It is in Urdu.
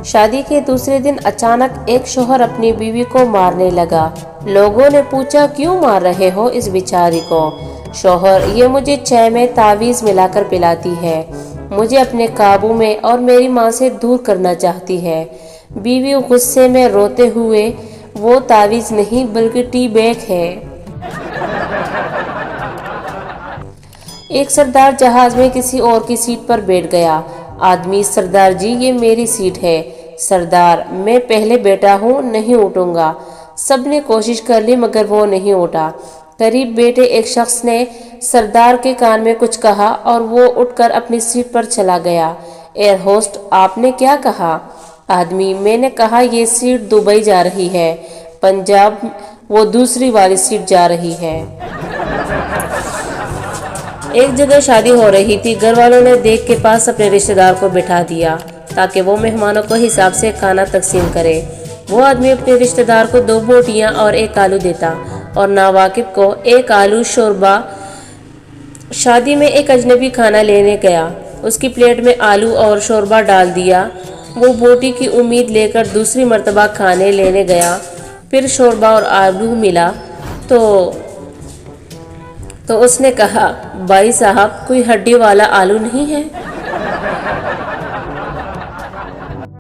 شادی کے دوسرے دن اچانک ایک شوہر اپنی بیوی کو مارنے لگا۔ لوگوں نے پوچھا کیوں مار رہے ہو اس بیچاری کو؟ شوہر: یہ مجھے چائے میں تعویذ ملا کر پلاتی ہے، مجھے اپنے قابو میں اور میری ماں سے دور کرنا چاہتی ہے۔ بیوی غصے میں روتے ہوئے: وہ تعویذ نہیں بلکہ ٹی بیگ ہے۔ ایک سردار جہاز میں کسی اور کی سیٹ پر بیٹھ گیا۔ آدمی: سردار جی یہ میری سیٹ ہے۔ سردار: میں پہلے بیٹھا ہوں، نہیں اٹھوں گا۔ سب نے کوشش کر لی مگر وہ نہیں اٹھا۔ قریب بیٹھے ایک شخص نے سردار کے کان میں کچھ کہا اور وہ اٹھ کر اپنی سیٹ پر چلا گیا۔ ایئر ہوسٹ: آپ نے کیا کہا؟ آدمی: میں نے کہا یہ سیٹ دبئی جا رہی ہے، پنجاب، وہ دوسری والی سیٹ جا رہی ہے۔ ایک جگہ شادی ہو رہی تھی۔ گھر والوں نے دیگ کے پاس اپنے رشتہ دار کو بٹھا دیا تاکہ وہ مہمانوں کو حساب سے کھانا تقسیم کرے۔ وہ آدمی اپنے رشتہ دار کو 2 بوٹیاں اور 1 آلو دیتا اور ناواقف کو 1 آلو شوربہ۔ شادی میں ایک اجنبی کھانا لینے گیا، اس کی پلیٹ میں آلو اور شوربہ ڈال دیا۔ وہ بوٹی کی امید لے کر دوسری مرتبہ کھانے لینے گیا، پھر شوربہ اور آلو ملا تو اس نے کہا: بھائی صاحب کوئی ہڈی والا آلو نہیں ہے؟